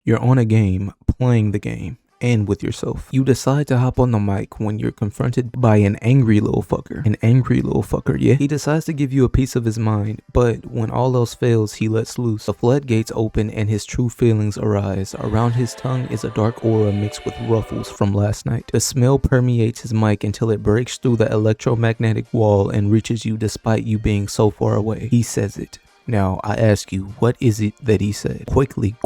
You're on a game, playing the game, and with yourself. You decide to hop on the mic when you're confronted by an angry little fucker. An angry little fucker, yeah? He decides to give you a piece of his mind, but when all else fails, he lets loose. The floodgates open and his true feelings arise. Around his tongue is a dark aura mixed with ruffles from last night. The smell permeates his mic until it breaks through the electromagnetic wall and reaches you despite you being so far away. He says it. Now, I ask you, what is it that he said? Quickly.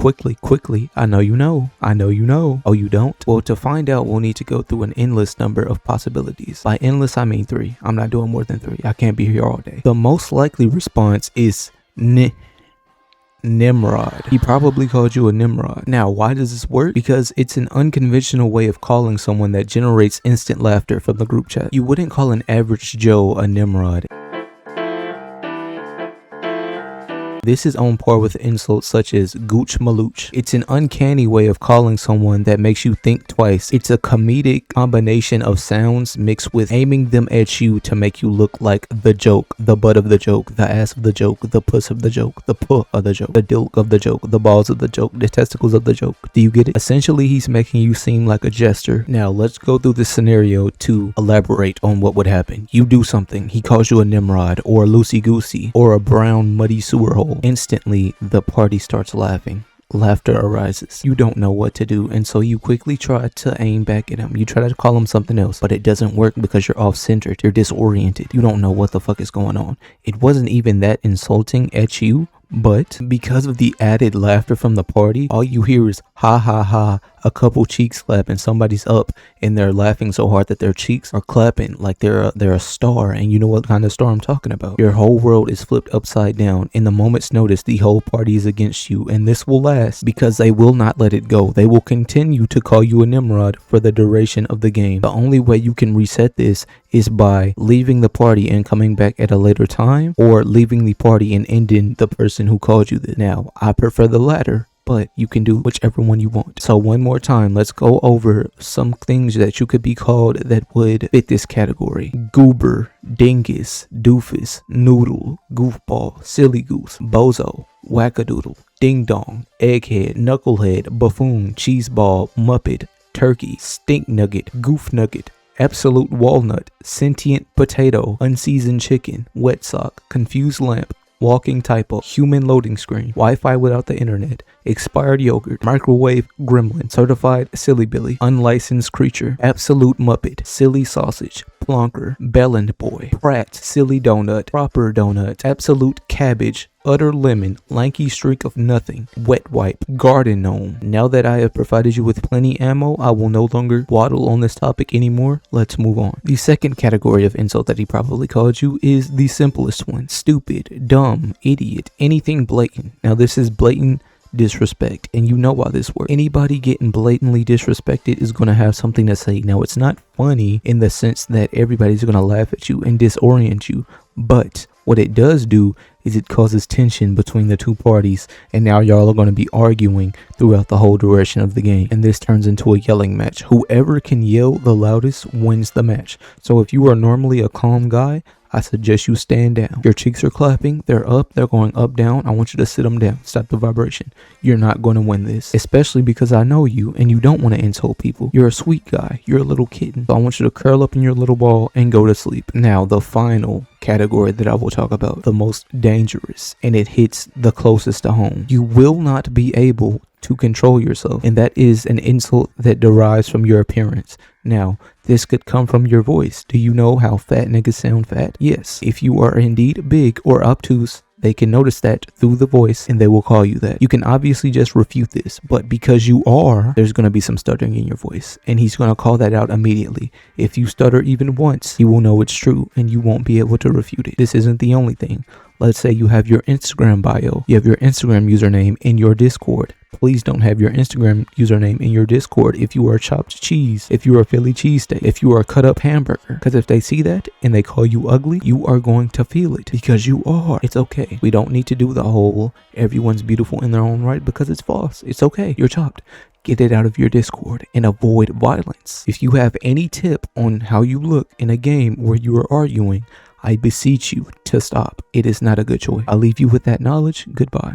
I know you know. Oh, you don't? Well, to find out, we'll need to go through an endless number of possibilities. By endless, I mean 3. I'm not doing more than 3. I can't be here all day. The most likely response is Nimrod. He probably called you a Nimrod. Now, why does this work? Because it's an unconventional way of calling someone that generates instant laughter from the group chat. You wouldn't call an average Joe a Nimrod. This is on par with insults such as gooch malooch. It's an uncanny way of calling someone that makes you think twice. It's a comedic combination of sounds mixed with aiming them at you to make you look like the joke, the butt of the joke, the ass of the joke, the puss of the joke, the puh of the joke, the dilk of the joke, the balls of the joke, the testicles of the joke. Do you get it? Essentially, he's making you seem like a jester. Now, let's go through this scenario to elaborate on what would happen. You do something. He calls you a Nimrod or a loosey-goosey or a brown muddy sewer hole. Instantly, the party starts laughing. Laughter arises. You don't know what to do, and so you quickly try to aim back at him. You try to call him something else, but it doesn't work because you're off-centered. You're disoriented. You don't know what the fuck is going on. It wasn't even that insulting at you, but because of the added laughter from the party, all you hear is ha ha ha, a couple cheeks clap, and somebody's up and they're laughing so hard that their cheeks are clapping like they're a star. And you know what kind of star I'm talking about. Your whole world is flipped upside down. In the moment's notice, the whole party is against you, and this will last because they will not let it go. They will continue to call you a Nimrod for the duration of the game. The only way you can reset this is by leaving the party and coming back at a later time, or leaving the party and ending the person who called you this. Now, I prefer the latter, but you can do whichever one you want. So one more time, let's go over some things that you could be called that would fit this category. Goober, dingus, doofus, noodle, goofball, silly goose, bozo, wackadoodle, ding dong, egghead, knucklehead, buffoon, cheeseball, muppet, turkey, stink nugget, goof nugget, absolute walnut, sentient potato, unseasoned chicken, wet sock, confused lamp, walking typo, human loading screen, Wi-Fi without the internet, expired yogurt, microwave gremlin, certified silly billy, unlicensed creature, absolute muppet, silly sausage, plonker, bellend boy, prat, silly donut, proper donut, absolute cabbage, utter lemon, lanky streak of nothing, wet wipe, garden gnome. Now that I have provided you with plenty ammo, I will no longer waddle on this topic anymore. Let's move on. The second category of insult that he probably called you is the simplest one. Stupid, dumb, idiot, anything blatant. Now this is blatant disrespect, and you know why this works. Anybody getting blatantly disrespected is going to have something to say. Now, it's not funny in the sense that everybody's going to laugh at you and disorient you, but what it does do is it causes tension between the two parties, and now y'all are going to be arguing throughout the whole duration of the game, and this turns into a yelling match. Whoever can yell the loudest wins the match. So if you are normally a calm guy, I suggest you stand down. Your cheeks are clapping, they're up, they're going up, down. I want you to sit them down. Stop the vibration. You're not going to win this, especially because I know you and you don't want to insult people. You're a sweet guy. You're a little kitten. So I want you to curl up in your little ball and go to sleep. Now, the final category that I will talk about, the most dangerous, and it hits the closest to home. You will not be able to control yourself, and that is an insult that derives from your appearance. Now, this could come from your voice. Do you know how fat niggas sound fat? Yes. If you are indeed big or obtuse, they can notice that through the voice and they will call you that. You can obviously just refute this, but because you are, there's going to be some stuttering in your voice, and he's going to call that out immediately. If you stutter even once, he will know it's true and you won't be able to refute it. This isn't the only thing. Let's say you have your Instagram bio, you have your Instagram username in your Discord. Please don't have your Instagram username in your Discord if you are chopped cheese, if you are Philly cheesesteak, if you are a cut up hamburger. Because if they see that and they call you ugly, you are going to feel it because you are. It's okay. We don't need to do the whole everyone's beautiful in their own right because it's false. It's okay. You're chopped. Get it out of your Discord and avoid violence. If you have any tip on how you look in a game where you are arguing, I beseech you to stop. It is not a good choice. I'll leave you with that knowledge. Goodbye.